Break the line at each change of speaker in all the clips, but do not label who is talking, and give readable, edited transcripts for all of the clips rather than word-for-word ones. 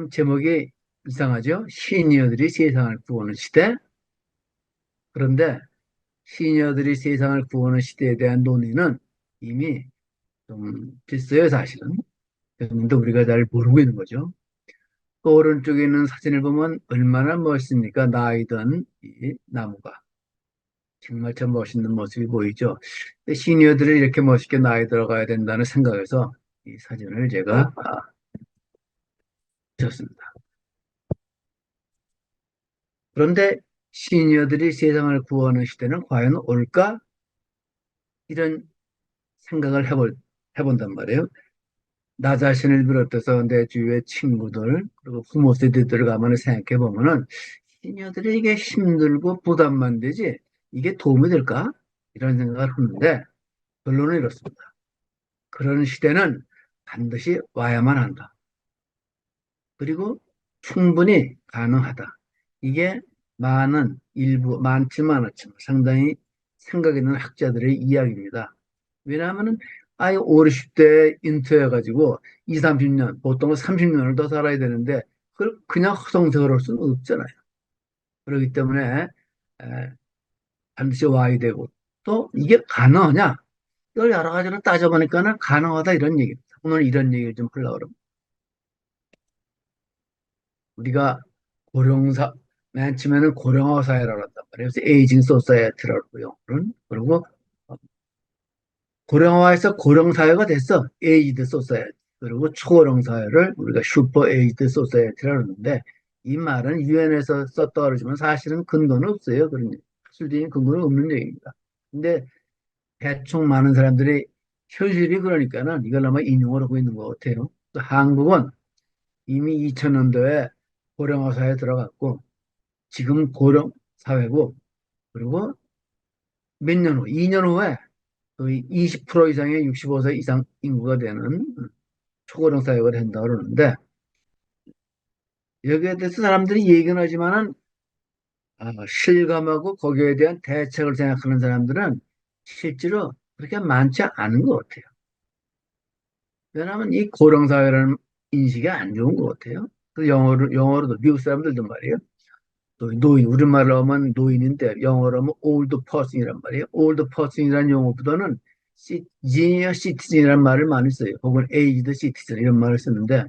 좀 제목이 이상하죠? 시니어들이 세상을 구하는 시대? 그런데 시니어들이 세상을 구하는 시대에 대한 논의는 이미 좀 됐어요, 사실은. 됐는데 우리가 잘 모르고 있는 거죠. 그 오른쪽에 있는 사진을 보면 얼마나 멋있습니까? 나이든 이 나무가. 정말 참 멋있는 모습이 보이죠. 근데 시니어들이 이렇게 멋있게 나이 들어가야 된다는 생각에서 이 사진을 제가 줬습니다. 그런데 시니어들이 세상을 구하는 시대는 과연 올까? 이런 생각을 해본단 말이에요. 나 자신을 비롯해서 내 주위의 친구들, 그리고 부모 세대들을 가만히 생각해 보면은, 시니어들이 이게 힘들고 부담만 되지, 이게 도움이 될까? 이런 생각을 하는데, 결론은 이렇습니다. 그런 시대는 반드시 와야만 한다. 그리고 충분히 가능하다. 이게 많지만 않지만 상당히 생각 있는 학자들의 이야기입니다. 왜냐하면은 아예 5, 60대에 인투해가지고 2, 30년, 보통은 30년을 더 살아야 되는데 그걸 그냥 허송세월할 수는 없잖아요. 그렇기 때문에 에, 반드시 와야 되고 또 이게 가능하냐? 이걸 여러 가지로 따져보니까는 가능하다 이런 얘기입니다. 오늘 이런 얘기를 좀 하려고 합니다. 우리가 고령사, 맨 처음에는 고령화 사회라고 한단 말이에요. 그래서 에이징 소사이어티라고요. 그리고 고령화에서 고령사회가 됐어. 에이지드 소사이어티. 그리고 초고령 사회를 우리가 슈퍼 에이지드 소사이어티라고 하는데 이 말은 유엔에서 썼다 그러지만 사실은 근거는 없어요. 그런 학술적인 근거는 없는 얘기입니다. 근데 대충 많은 사람들이 현실이 그러니까는 이걸 아마 인용을 하고 있는 것 같아요. 또 한국은 이미 2000년도에 고령화 사회에 들어갔고 지금 고령 사회고 그리고 몇 년 후, 2년 후에 거의 20% 이상의 65세 이상 인구가 되는 초고령 사회가 된다고 그러는데 여기에 대해서 사람들이 얘기는 하지만은 실감하고 거기에 대한 대책을 생각하는 사람들은 실제로 그렇게 많지 않은 것 같아요. 왜냐하면 이 고령 사회라는 인식이 안 좋은 것 같아요. 그 영어로도 미국 사람들도 말이에요. 또 노인, 우리말로 하면 노인인데 영어로 하면 old person이란 말이에요. old person이라는 용어보다는 senior citizen이라는 말을 많이 써요. 혹은 aged citizen 이런 말을 쓰는데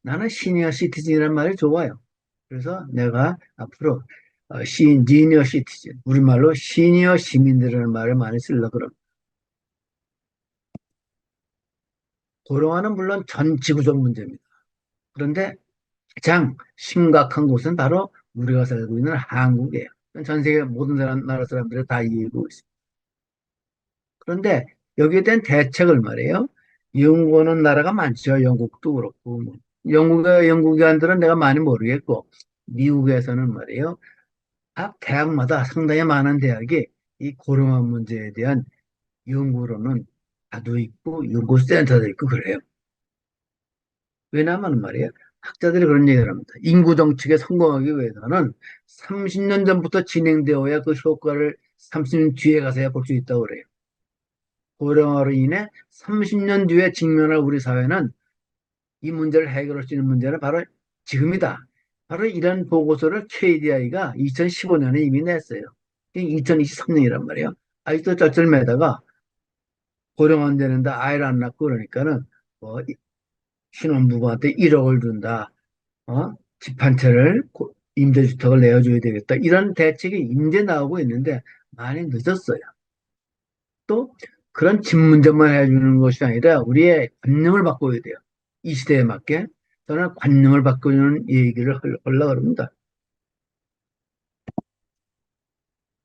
나는 senior citizen이라는 말이 좋아요. 그래서 내가 앞으로 senior citizen, 우리말로 시니어 시민들이라는 말을 많이 쓰려고 그럽니다. 고령화는 물론 전 지구적 문제입니다. 그런데 가장 심각한 곳은 바로 우리가 살고 있는 한국이에요. 전 세계 모든 나라 사람들이 다 이해하고 있습니다. 그런데 여기에 대한 대책을 말이에요. 연구하는 나라가 많죠. 영국도 그렇고. 뭐. 영국의안들은 내가 많이 모르겠고, 미국에서는 말이에요. 각 대학마다 상당히 많은 대학이 이 고령화 문제에 대한 연구로는 다도 있고, 연구센터도 있고 그래요. 왜냐하면 말이에요. 학자들이 그런 얘기를 합니다. 인구 정책에 성공하기 위해서는 30년 전부터 진행되어야 그 효과를 30년 뒤에 가서야 볼 수 있다고 그래요. 고령화로 인해 30년 뒤에 직면할 우리 사회는 이 문제를 해결할 수 있는 문제는 바로 지금이다. 바로 이런 보고서를 KDI가 2015년에 이미 냈어요. 2023년이란 말이에요. 아직도 쩔쩔매다가 고령화 되는데 아이를 안 낳고 그러니까는 뭐 신혼부부한테 1억을 준다. 집 한 채를 임대주택을 내어줘야 되겠다. 이런 대책이 이제 나오고 있는데 많이 늦었어요. 또 그런 집 문제만 해주는 것이 아니라 우리의 관념을 바꿔야 돼요. 이 시대에 맞게 저는 관념을 바꾸는 얘기를 하려고 합니다.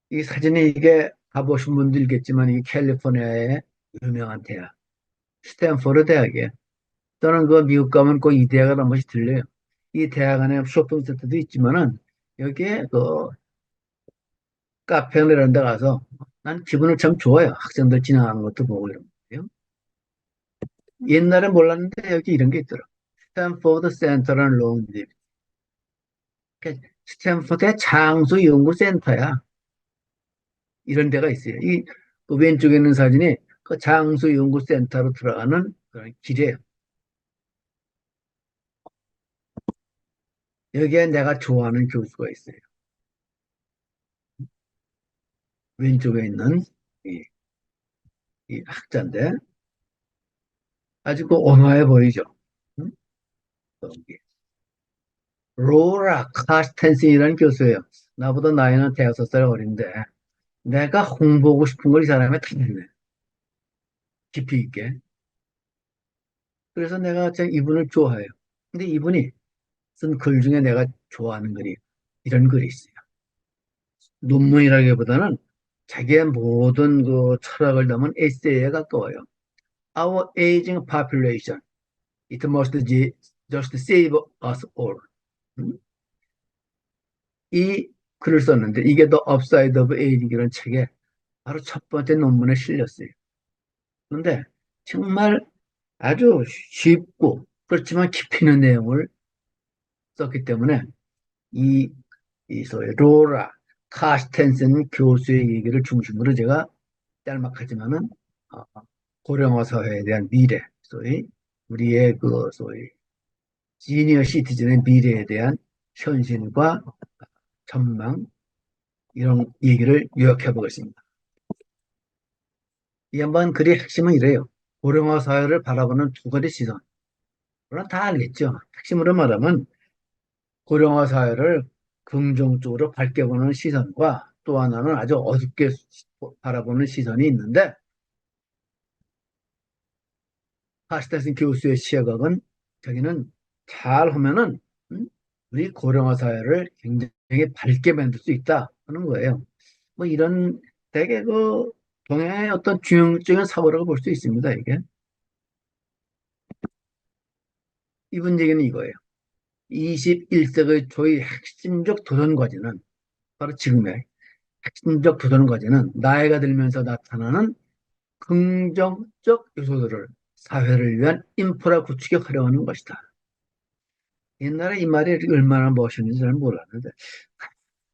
이 사진이 이게 가보신 분들 있겠지만 이게 캘리포니아의 유명한 대학, 스탠퍼드 대학이에요. 저는 그 미국 가면 꼭 이 대학을 한 번씩 들려요. 이 대학 안에 쇼핑센터도 있지만은 여기에 그 카페나 이런 데 가서 난 기분을 참 좋아요. 학생들 지나가는 것도 보고 이런 거요. 옛날에 몰랐는데 여기 이런 게 있더라. 스탠포드 센터라는 롱집. 스탠포드의 장수 연구 센터야. 이런 데가 있어요. 그 왼쪽에 있는 사진이 그 장수 연구 센터로 들어가는 그런 길이에요. 여기에 내가 좋아하는 교수가 있어요. 왼쪽에 있는 이, 이 학자인데 아주 그 온화해 보이죠. 응? 여기. 로라 카스텐슨이라는 교수예요. 나보다 나이는 대여섯 살 어린데 내가 홍보하고 싶은 걸 이 사람이 다 했네. 깊이 있게. 그래서 내가 참 이분을 좋아해요. 근데 이분이 쓴 글 중에 내가 좋아하는 글이 이런 글이 있어요. 논문이라기보다는 자기의 모든 그 철학을 담은 에세이에 가까워요. Our aging population, it must just save us all. 음? 이 글을 썼는데 이게 The Upside of Aging이라는 책에 바로 첫 번째 논문에 실렸어요. 그런데 정말 아주 쉽고 그렇지만 깊이 있는 내용을 썼기 때문에 이, 이 소위 로라 카스텐슨 교수의 얘기를 중심으로 제가 짤막하지만은 어, 고령화 사회에 대한 미래, 소위 우리의 그 소위 시니어 시티즌의 미래에 대한 현실과 전망 이런 얘기를 요약해 보겠습니다. 이 양반 글의 핵심은 이래요. 고령화 사회를 바라보는 두 가지 시선. 물론 다 알겠죠. 핵심으로 말하면 고령화 사회를 긍정적으로 밝게 보는 시선과 또 하나는 아주 어둡게 바라보는 시선이 있는데 하스테슨 교수의 시각은 자기는 잘하면은 우리 고령화 사회를 굉장히 밝게 만들 수 있다 하는 거예요. 뭐 이런 되게 그 동양의 어떤 중용적인 사고라고 볼 수 있습니다. 이게 이분 얘기는 이거예요. 21세기 초의 핵심적 도전 과제는 바로 지금의 핵심적 도전 과제는 나이가 들면서 나타나는 긍정적 요소들을 사회를 위한 인프라 구축에 활용하는 것이다. 옛날에 이 말이 얼마나 멋있는지 잘 몰랐는데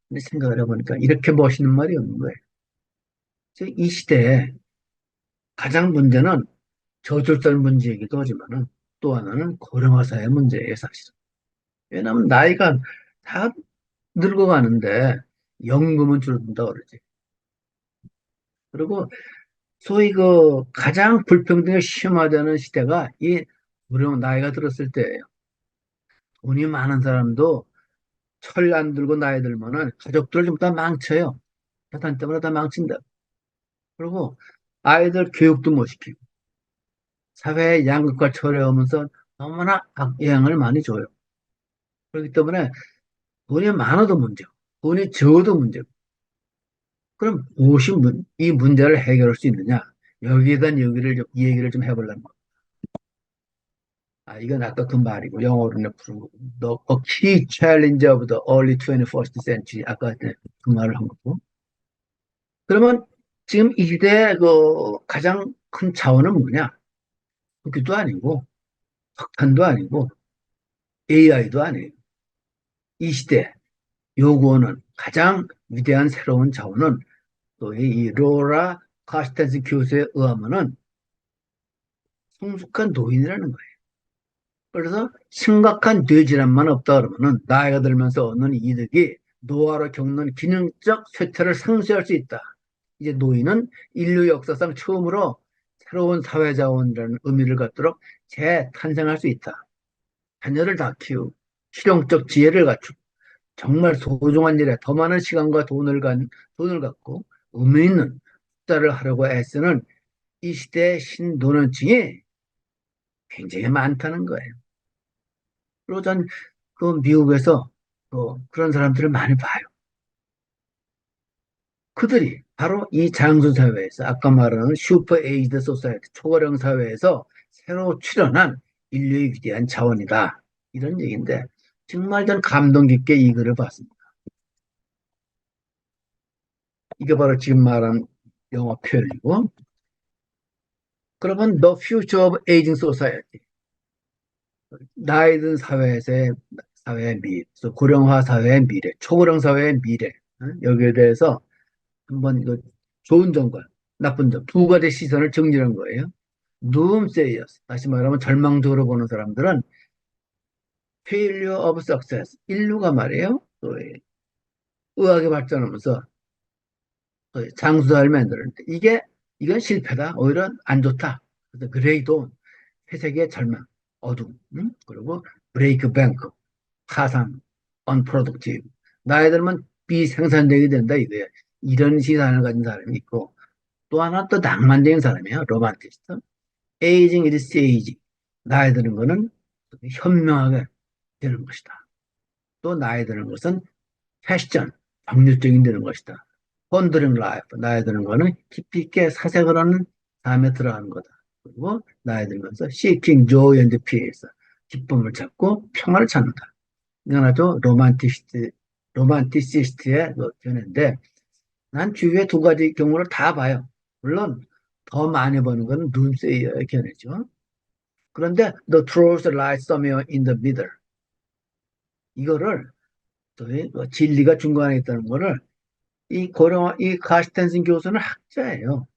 근데 생각을 해보니까 이렇게 멋있는 말이 없는 거예요. 이 시대에 가장 문제는 저출산 문제이기도 하지만은 또 하나는 고령화 사회 문제예요, 사실은. 왜냐하면 나이가 다 늙어가는데 연금은 줄어든다 그러지. 그리고 소위 그 가장 불평등이 심화되는 시대가 이 고령 나이가 들었을 때예요. 돈이 많은 사람도 철 안 들고 나이 들면은 가족들을 전부 다 망쳐요. 자산 때문에 다 망친다. 그리고 아이들 교육도 못 시키고 사회의 양극화 초래하면서 너무나 악영향을 많이 줘요. 그렇기 때문에 돈이 많아도 문제고 돈이 적어도 문제고 그럼 무엇이 이 문제를 해결할 수 있느냐? 여기에 대한 이 얘기를 좀 해보려는 거예요. 아, 이건 아까 그 말이고 영어로는 부른 거고 A key challenge of the early 21st century 아까 그 말을 한 거고 그러면 지금 이 시대의 그 가장 큰 자원은 뭐냐? 국기도 아니고 석탄도 아니고 AI도 아니에요. 이 시대 요구하는 가장 위대한 새로운 자원은 또 이 로라 카스텐스 교수에 의하면은 성숙한 노인이라는 거예요. 그래서 심각한 뇌질환만 없다 그러면은 나이가 들면서 얻는 이득이 노화로 겪는 기능적 쇠퇴를 상쇄할 수 있다. 이제 노인은 인류 역사상 처음으로 새로운 사회자원이라는 의미를 갖도록 재탄생할 수 있다. 자녀를 다 키우고 실용적 지혜를 갖추고 정말 소중한 일에 더 많은 시간과 돈을 갖고 의미 있는 투자를 하려고 애쓰는 이 시대의 신노년층이 굉장히 많다는 거예요. 그리고 전 그 미국에서 그런 사람들을 많이 봐요. 그들이 바로 이 장수 사회에서 아까 말하는 슈퍼 에이드 소사이티 초고령 사회에서 새로 출현한 인류의 위대한 자원이다. 이런 얘기인데 정말 전 감동 깊게 이 글을 봤습니다. 이게 바로 지금 말한 영어 표현이고 그러면 The Future of Aging Society 나이 든 사회의 미래, 고령화 사회의 미래, 초고령 사회의 미래 여기에 대해서 한번 이거 좋은 점과 나쁜 점 두 가지 시선을 정리한 거예요. 누움세이어스 다시 말하면 절망적으로 보는 사람들은 failure of success. 인류가 말이에요. 의학이 발전하면서 장수사를 만들었는데 이건 실패다. 오히려 안 좋다. 그래서 그레이도 회색의 절망, 어둠, 그리고 브레이크 뱅크, 파산, unproductive. 나이 들면 비생산적이 된다 이거예요. 이런 시선을 가진 사람이 있고 또 하나 또 낭만적인 사람이에요. 로만티스트. 에이징 is aging. 나이 드는 거는 현명하게 되는 것이다. 또 나이 드는 것은 패션, 박률적인 되는 것이다. 본드링 라이프, 나이 드는 거는 깊이 있게 사색을 하는 삶에 들어가는 거다. 그리고 나이 들면서 seeking joy and peace, 기쁨을 찾고 평화를 찾는다. 이건 아주 로만티시스트의 그 견해인데 난 주위에 두 가지 경우를 다 봐요. 물론 더 많이 보는 건 룸세이어의 견해죠. 그런데 the truth lies somewhere in the middle. 이거를 저희 진리가 중간에 있다는 거를 이 가시텐슨 교수는 학자예요.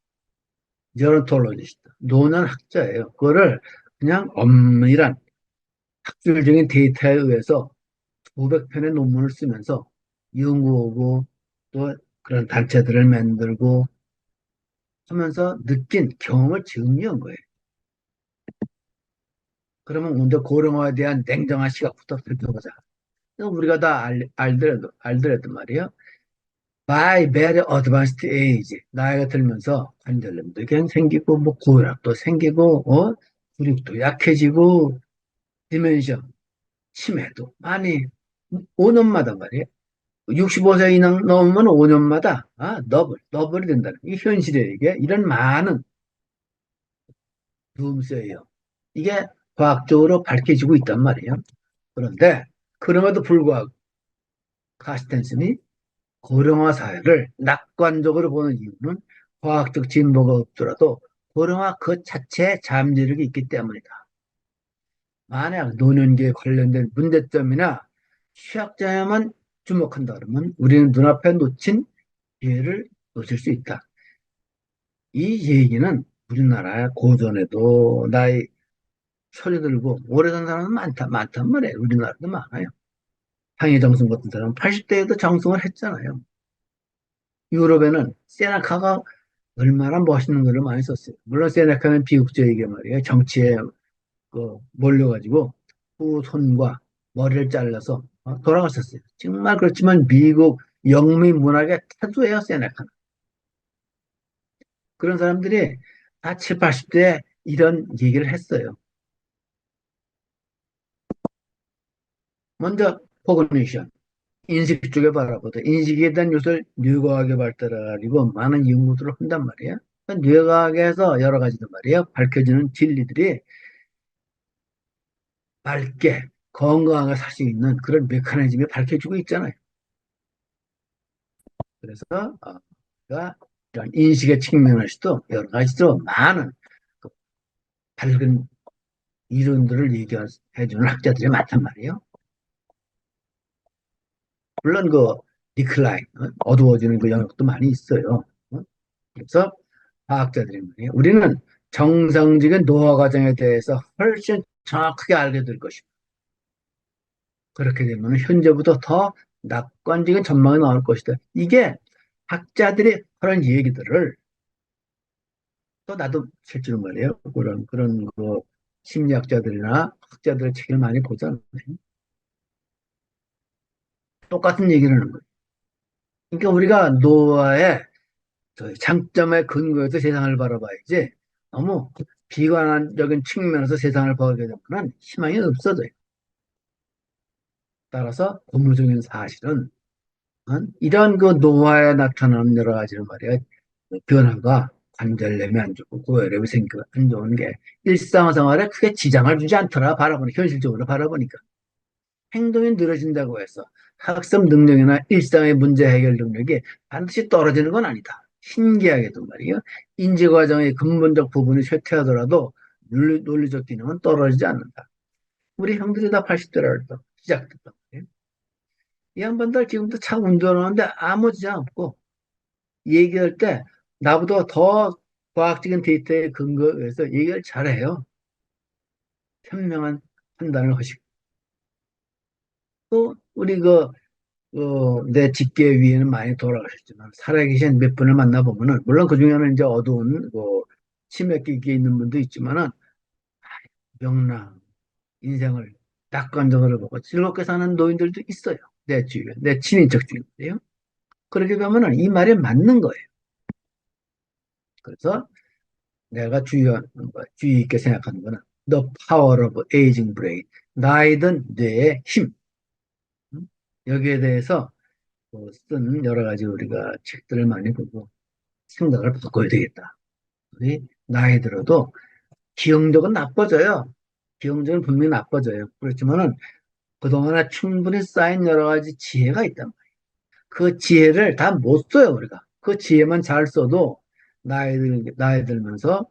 제론톨로지스트. 노는 학자예요. 그거를 그냥 엄밀한 학술적인 데이터에 의해서 500편의 논문을 쓰면서 연구하고 또 그런 단체들을 만들고 하면서 느낀 경험을 정리한 거예요. 그러면 먼저 고령화에 대한 냉정한 시각부터 살펴보자. 우리가 다 알더라도 말이에요. By very advanced age, 나이가 들면서 관절염도 그냥 생기고, 뭐, 고혈압도 생기고, 근육도 약해지고, 디멘션, 치매도 많이, 5년마다 말이에요. 65세 이상 넘으면 5년마다, 더블이 된다는, 이 현실이에요, 이게. 이런 많은 도움세예요. 이게 과학적으로 밝혀지고 있단 말이에요. 그런데, 그럼에도 불구하고, 카스텐슨이 고령화 사회를 낙관적으로 보는 이유는 과학적 진보가 없더라도 고령화 그 자체에 잠재력이 있기 때문이다. 만약 노년기에 관련된 문제점이나 취약자야만 주목한다 그러면 우리는 눈앞에 놓친 기회를 놓칠 수 있다. 이 얘기는 우리나라 고전에도 나이 소리 들고 오래 산 사람은 많단 말이에요. 우리나라도 많아요. 황희정승 같은 사람은 80대에도 정승을 했잖아요. 유럽에는 세나카가 얼마나 멋있는 글을 많이 썼어요. 물론 세네카는 비극적이게 말이에요. 정치에 몰려가지고 후손과 머리를 잘라서 돌아갔었어요. 정말 그렇지만 미국 영미 문학의 태도예요, 세네카는. 그런 사람들이 다 7, 80대에 이런 얘기를 했어요. 먼저 포그니션, 인식 쪽에 바라보다 인식에 대한 요소를 뇌과학에 발달해가지고 많은 연구들을 한단 말이에요. 뇌과학에서 여러 가지도 말이에요. 밝혀지는 진리들이 맑게 건강하게 살 수 있는 그런 메커니즘이 밝혀지고 있잖아요. 그래서 우리가 이런 인식의 측면에서도 여러 가지로 많은 그 밝은 이론들을 얘기해주는 학자들이 많단 말이에요. 물론 그 디클라인, 어두워지는 그 영역도 많이 있어요. 그래서 과학자들이 말이에요. 우리는 정상적인 노화 과정에 대해서 훨씬 정확하게 알게 될 것이고 그렇게 되면 현재보다 더 낙관적인 전망이 나올 것이다. 이게 학자들이 그런 얘기들을 또 나도 실제로 말이에요. 그런 그 심리학자들이나 학자들의 책을 많이 보잖아요. 똑같은 얘기를 하는 거예요. 그러니까 우리가 노화의 장점에 근거해서 세상을 바라봐야지 너무 비관적인 측면에서 세상을 보게 되면 희망이 없어져요. 따라서 고무적인 사실은 이런 그 노화에 나타나는 여러 가지를 말이야 변화가 관절염이 안 좋고 고혈압이 생기고 안 좋은 게 일상생활에 크게 지장을 주지 않더라 현실적으로 바라보니까 행동이 늘어진다고 해서 학습 능력이나 일상의 문제 해결 능력이 반드시 떨어지는 건 아니다. 신기하게도 말이에요. 인지 과정의 근본적 부분이 쇠퇴하더라도 논리적 기능은 떨어지지 않는다. 우리 형들이 다 80대라도 시작됐단 말이에요. 이 양반들 지금도 차 운전하는데 아무 지장 없고 얘기할 때 나보다 더 과학적인 데이터에 근거해서 얘기를 잘해요. 현명한 판단을 하시고. 또 우리 내 직계 위에는 많이 돌아가셨지만 살아계신 몇 분을 만나보면은 물론 그 중에는 이제 어두운 치매기에 있는 분도 있지만은 명랑 인생을 낙관적으로 보고 즐겁게 사는 노인들도 있어요. 내 주위에 내 친인척 중인데요. 그렇게 보면은 이 말이 맞는 거예요. 그래서 내가 주의 있게 생각하는 거는 The Power of Aging Brain, 나이 든 뇌의 힘. 음? 여기에 대해서 쓴 여러 가지 우리가 책들을 많이 보고 생각을 바꿔야 되겠다. 우리 나이 들어도 기억력은 나빠져요. 기억력은 분명히 나빠져요. 그렇지만은 그동안에 충분히 쌓인 여러 가지 지혜가 있단 말이에요. 그 지혜를 다 못 써요, 우리가. 그 지혜만 잘 써도 나이 들면서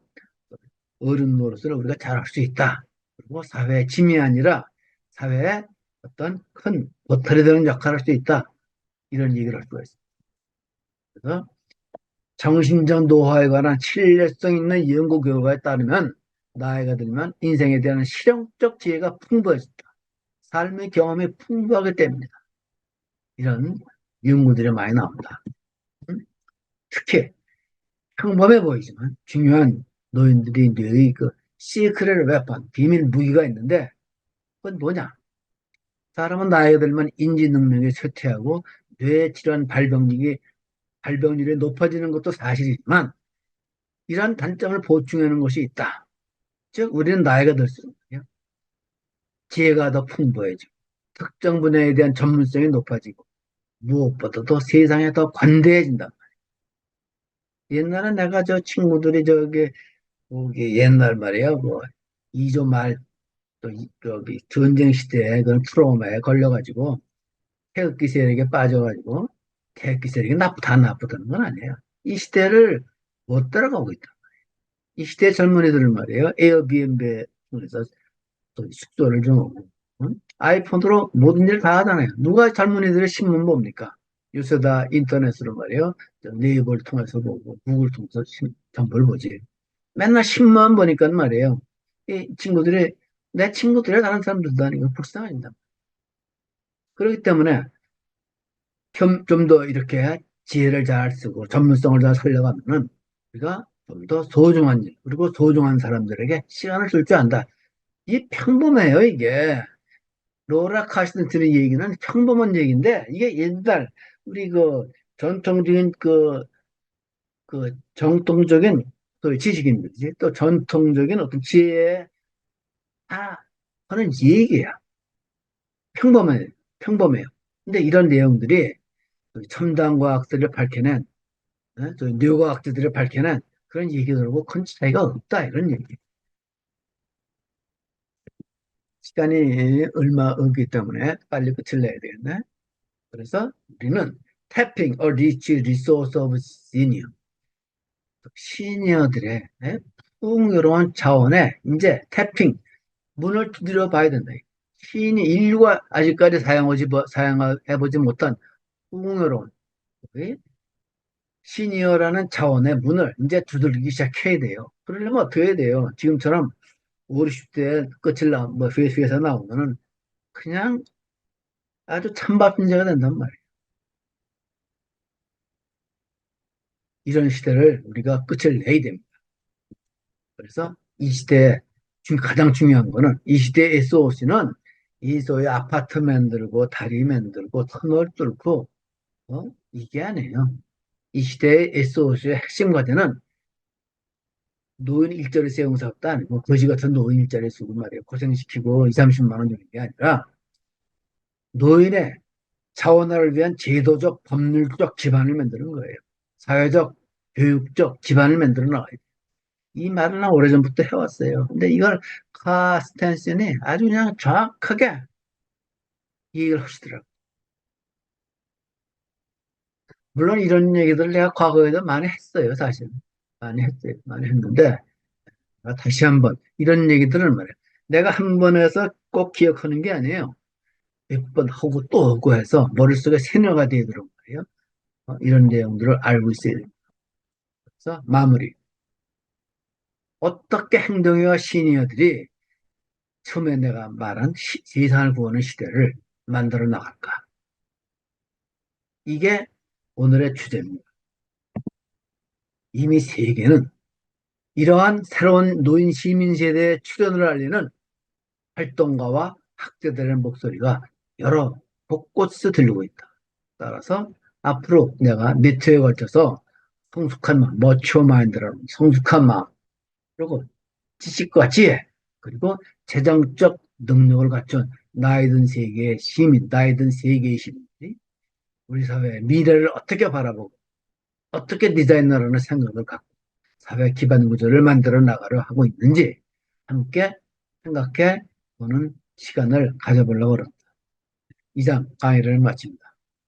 어른으로서는 우리가 잘할 수 있다. 그리고 사회의 짐이 아니라 사회의 어떤 큰 보탬이 되는 역할을 할 수 있다. 이런 얘기를 할 수가 있습니다. 그래서 정신적 노화에 관한 신뢰성 있는 연구 결과에 따르면 나이가 들면 인생에 대한 실용적 지혜가 풍부해진다. 삶의 경험이 풍부하기 때문이다. 이런 연구들이 많이 나옵니다. 특히 평범해 보이지만 중요한 노인들이 뇌의 시크릿 웨폰, 비밀 무기가 있는데 그건 뭐냐? 사람은 나이가 들면 인지 능력이 쇠퇴하고 뇌 질환 발병률이 높아지는 것도 사실이지만 이러한 단점을 보충하는 것이 있다. 즉 우리는 나이가 들수록 지혜가 더 풍부해지고 특정 분야에 대한 전문성이 높아지고 무엇보다도 세상에 더 관대해진다. 옛날에 내가 저 친구들이 옛날 말이야 이조 말 또 저기 전쟁 시대에 그런 트라우마에 걸려가지고 태극기 세력에 빠져가지고 태극기 세력이 다 나쁘다는 건 아니에요. 이 시대를 못 따라가고 있다. 이 시대 젊은이들은 말이에요. 에어비앤비에서 또 숙소를 좀 오고 응? 아이폰으로 모든 일 다 하잖아요. 누가 젊은이들의 신문 봅니까? 요새 다 인터넷으로 말이에요. 네이버를 통해서 보고 구글 통해서 정보를 보지. 맨날 신문 보니까 말이에요. 이 친구들이 내 친구들이 다른 사람들도 아니고 불쌍해진다. 그렇기 때문에 좀 더 이렇게 지혜를 잘 쓰고 전문성을 잘 살려가면은 우리가 좀 더 소중한 일, 그리고 소중한 사람들에게 시간을 줄 줄 안다. 이 평범해요, 이게. 로라 카스턴트의 얘기는 평범한 얘기인데, 이게 옛날, 우리 전통적인 정통적인 지식인들이 또 전통적인 어떤 지혜에 다 하는 얘기야. 평범해요. 평범해요. 근데 이런 내용들이 첨단 과학들을 밝혀낸, 뇌과학자들을 밝혀낸 그런 얘기들하고 큰 차이가 없다. 이런 얘기. 시간이 얼마 없기 때문에 빨리 끝을 내야 되겠네. 그래서 우리는 tapping a rich resource of senior. 시니어들의 풍요로운 자원에 이제 태핑, 문을 두드려 봐야 된다. 인류가 아직까지 사용해보지 못한 풍요로운 시니어라는 자원의 문을 이제 두들기기 시작해야 돼요. 그러려면 어떻게 해야 돼요? 지금처럼 5, 60대 끝을 회수해서 나오면은 그냥 아주 찬밥 신세가 된단 말이에요. 이런 시대를 우리가 끝을 내야 됩니다. 그래서 이 시대에 가장 중요한 거는 이 시대의 SOC는 이 소위 아파트 만들고 다리 만들고 터널 뚫고 이게 아니에요. 이 시대의 SOC의 핵심 과제는 노인 일자리 세운 사업도 아니고 거지 같은 노인 일자리 쓰고 말이에요. 고생시키고 2, 30만 원 주는 게 아니라 노인의 자원화를 위한 제도적 법률적 기반을 만드는 거예요. 사회적 교육적 기반을 만들어 나가야 돼요. 이 말은 오래전부터 해왔어요. 근데 이걸 카스텐슨이 아주 그냥 정확하게 얘기를 하시더라고요. 물론 이런 얘기들을 내가 과거에도 많이 했어요, 사실. 많이 했어요. 많이 했는데, 다시 한번 이런 얘기들은 말이에요. 내가 한 번 해서 꼭 기억하는 게 아니에요. 몇 번 하고 또 하고 해서 머릿속에 세뇌가 되도록 말이에요. 이런 내용들을 알고 있어야 돼요. 그래서 마무리. 어떻게 행동해야 시니어들이 처음에 내가 말한 세상을 구하는 시대를 만들어 나갈까? 이게 오늘의 주제입니다. 이미 세계는 이러한 새로운 노인 시민 세대의 출현을 알리는 활동가와 학자들의 목소리가 여러 곳곳에서 들리고 있다. 따라서 앞으로 내가 몇 회에 걸쳐서 성숙한 마음, 머추어 마인드라는 성숙한 마음, 그리고 지식과 지혜, 그리고 재정적 능력을 갖춘 나이 든 세계의 시민, 나이 든 세계의 시민들이 우리 사회의 미래를 어떻게 바라보고 어떻게 디자인하라는 생각을 갖고 사회 기반 구조를 만들어 나가려 하고 있는지 함께 생각해 보는 시간을 가져보려고 합니다. 이상 강의를 마칩니다.